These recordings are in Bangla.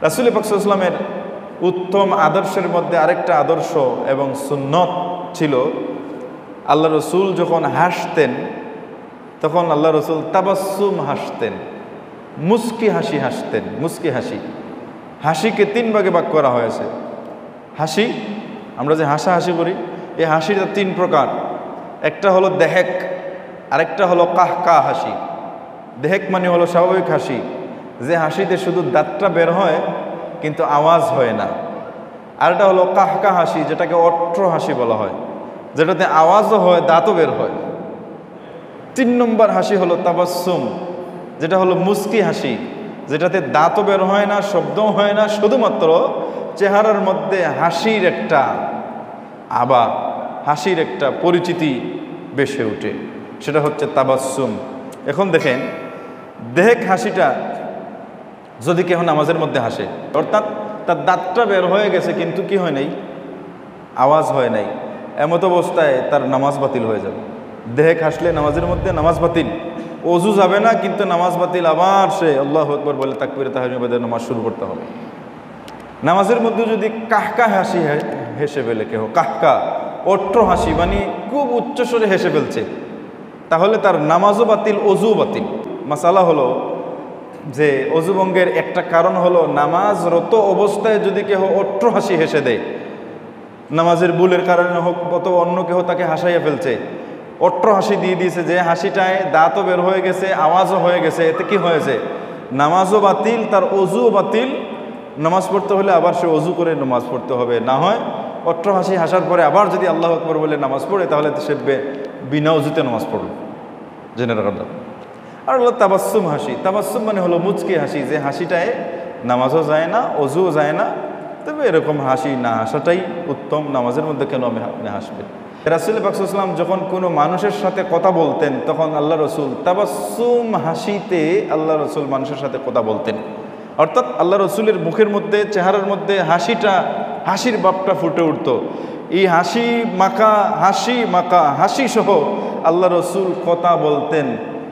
রাসূল পাক সাল্লাল্লাহু আলাইহি ওয়াসাল্লামের উত্তম আদর্শের মধ্যে আরেকটা আদর্শ এবং সুন্নত ছিল, আল্লাহ রসুল যখন হাসতেন তখন আল্লাহ রসুল তাবাসসুম হাসতেন, মুস্কি হাসি হাসতেন। মুস্কি হাসি, হাসিকে 3 ভাগে ভাগ করা হয়েছে। হাসি, আমরা যে হাসাহাসি করি, এই হাসিটা 3 প্রকার। একটা হলো দেহেক, আরেকটা হলো কাহকা হাসি। দেহেক মানে হলো স্বাভাবিক হাসি, যে হাসিতে শুধু দাঁতটা বের হয় কিন্তু আওয়াজ হয় না। আর এটা হলো কাহকা হাসি, যেটাকে অট্র হাসি বলা হয়, যেটাতে আওয়াজও হয়, দাঁতও বের হয়। 3 নম্বর হাসি হলো তাবাসসুম, যেটা হলো মুস্কি হাসি, যেটাতে দাঁতও বের হয় না, শব্দও হয় না, শুধুমাত্র চেহারার মধ্যে হাসির একটা আভা, হাসির একটা পরিচিতি বেশি ওঠে, সেটা হচ্ছে তাবাসসুম। এখন দেখেন, দেহেক হাসিটা যদি কেউ নামাজের মধ্যে হাসে, অর্থাৎ তার দাঁতটা বের হয়ে গেছে কিন্তু কি হয় নাই, আওয়াজ হয় নাই, এমত অবস্থায় তার নামাজ বাতিল হয়ে যাবে। দেহেক হাসলে নামাজের মধ্যে নামাজ বাতিল, ওযু যাবে না কিন্তু নামাজ বাতিল। আবার সে আল্লাহু আকবার বলে তাকবীরে তাহরিমা বাদে নামাজ শুরু করতে হবে। নামাজের মধ্যে যদি কাহকা হাসি হেসে ফেলে কেউ, কাহকা অট্র হাসি মানে খুব উচ্চস্বরে হেসে ফেলছে, তাহলে তার নামাজও বাতিল, ওযুও বাতিল। মাসালা হলো যে অজুভঙ্গের একটা কারণ হলো নামাজরত অবস্থায় যদি কেউ অট্র হাসি হেসে দেয়, নামাজের ভুলের কারণে হোক অথবা অন্য কেউ তাকে হাসাইয়া ফেলছে, অট্র হাসি দিয়ে দিয়েছে, যে হাসিটায় দাঁতও বের হয়ে গেছে, আওয়াজও হয়ে গেছে, এতে কি হয়েছে, নামাজও বাতিল, তার অজুও বাতিল। নামাজ পড়তে হলে আবার সে অজু করে নামাজ পড়তে হবে, না হয় অট্র হাসি হাসার পরে আবার যদি আল্লাহু আকবার বলে নামাজ পড়ে তাহলে সে বিনা অজুতে নামাজ পড়বে, জেনে রাখা। আর হলো তাবাসসুম হাসি। তাবাসসুম মানে হলো মুচকি হাসি, যে হাসিটায় নামাজও যায় না, অজুও যায় না। তবে এরকম হাসি না হাসাটাই উত্তম। নামাজের মধ্যে কেন আপনি হাসবেন? রাসূল পাক সাল্লাল্লাহু আলাইহি ওয়াসাল্লাম যখন কোনো মানুষের সাথে কথা বলতেন তখন আল্লাহ রসুল তাবাসসুম হাসিতে আল্লাহ রসুল মানুষের সাথে কথা বলতেন। অর্থাৎ আল্লাহ রসুলের মুখের মধ্যে, চেহারার মধ্যে হাসির ভাবটা ফুটে উঠত। এই হাসি মাখা হাসি সহ আল্লাহ রসুল কথা বলতেন।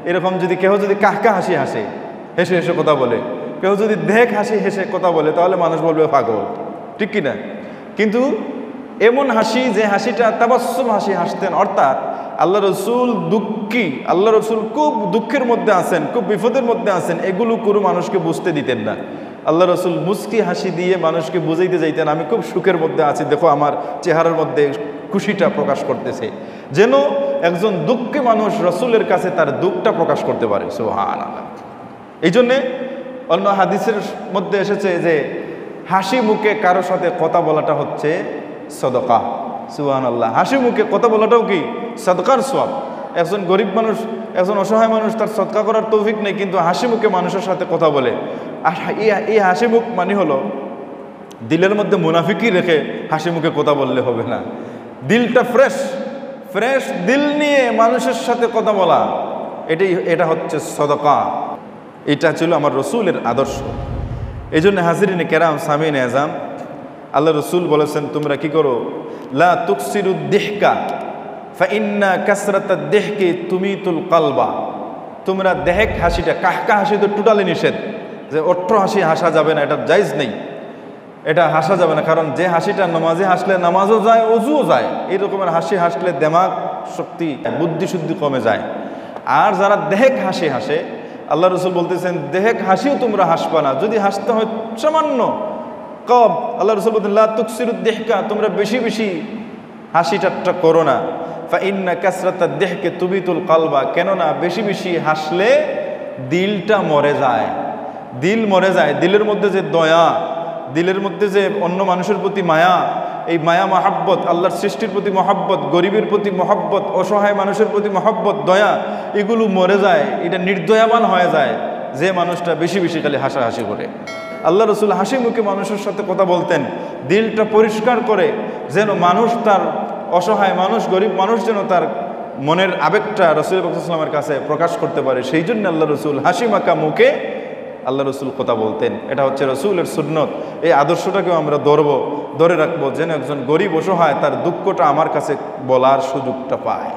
এরকম যদি কেউ যদি কাহকা হাসি হেসে হেসে কথা বলে, কেউ যদি দেহেক হাসি হেসে কথা বলে, তাহলে মানুষ বলবে পাগল, ঠিক কিনা? কিন্তু এমন হাসি, যে হাসিটা তাবাসসুম হাসি হাসতেন, অর্থাৎ আল্লাহ রসুল দুঃখী, আল্লাহ রসুল খুব দুঃখের মধ্যে আছেন, খুব বিপদের মধ্যে আছেন, এগুলো কোনো মানুষকে বুঝতে দিতেন না। আল্লাহ রসুল মুস্কি হাসি দিয়ে মানুষকে বুঝাইতে যাইতেন, আমি খুব সুখের মধ্যে আছি, দেখো আমার চেহারার মধ্যে খুশিটা প্রকাশ করতেছে, যেন একজন দুঃখী মানুষ রসুলের কাছে তার দুঃখটা প্রকাশ করতে পারে। সুবহানাল্লাহ। এই জন্যে অন্য হাদিসের মধ্যে এসেছে যে হাসি মুখে কারো সাথে কথা বলাটা হচ্ছে সদকা। সুবহানাল্লাহ। হাসি মুখে কথা বলাটাও কি সদকার সওয়াব। একজন গরিব মানুষ, একজন অসহায় মানুষ, তার সদকা করার তৌফিক নেই, কিন্তু হাসি মুখে মানুষের সাথে কথা বলে। আর এই হাসি মুখ মানে হলো দিলের মধ্যে মুনাফিকি রেখে হাসি মুখে কথা বললে হবে না। দিলটা ফ্রেশ দিল নিয়ে মানুষের সাথে কথা বলা, এটা হচ্ছে সদকা। এটা ছিল আমার রসুলের আদর্শ। এই জন্য হাজিরিনে কেরাম, সামিনে আযাম, আল্লাহ রসুল বলেছেন, তোমরা কি করো, লা তুকসিরুদ দিহকা ফাইন্না কাসরাতাদ দিহকি তুমিতুল কলবা। তোমরা দেহেক হাসিটা, কাহকা হাসি তো টোটালি নিষেধ, যে অট্র হাসি হাসা যাবে না, এটা জায়েজ নেই, এটা হাসা যাবে না। কারণ যে হাসিটা নামাজে হাসলে নামাজও যায়, অজুও যায়, এই রকমের হাসি হাসলে দেমাগ শক্তি, বুদ্ধি শুদ্ধি কমে যায়। আর যারা দেহেক হাসি হাসে, আল্লাহ রসুল বলতেছেন দেহেক হাসিও তোমরা হাসবা না, যদি হাসতে হয় সামান্য কম। আল্লাহ রসুল বলতেন লা তুকসিরুদ দিহকা, তোমরা বেশি বেশি হাসি ঠাট্টা করো না। ফাইন্না কাসরাতাদ দিহকি তুমিতুল কলবা, কেননা বেশি বেশি হাসলে দিলটা মরে যায়, দিল মরে যায়। দিলের মধ্যে যে দয়া, দিলের মধ্যে যে অন্য মানুষের প্রতি মায়া, এই মায়া মহাব্বত, আল্লাহর সৃষ্টির প্রতি মহাব্বত, গরিবের প্রতি মহাব্বত, অসহায় মানুষের প্রতি মহাব্বত, দয়া, এগুলো মরে যায়। এটা নির্দয়াবান হয়ে যায় যে মানুষটা বেশি বেশি খালি হাসাহাসি করে। আল্লাহ রসুল হাসি মুখে মানুষের সাথে কথা বলতেন, দিলটা পরিষ্কার করে, যেন মানুষ, তার অসহায় মানুষ, গরিব মানুষ যেন তার মনের আবেগটা রসুল পাক সাল্লাল্লাহু আলাইহি ওয়াসাল্লামের কাছে প্রকাশ করতে পারে। সেই জন্য আল্লাহ রসুল হাসি মাখা মুখে আল্লাহ রসুল কথা বলতেন। এটা হচ্ছে রসুলের সুন্নত। এই আদর্শটাকেও আমরা ধরে রাখবো, যেন একজন গরিব অসহায় তার দুঃখটা আমার কাছে বলার সুযোগটা পায়।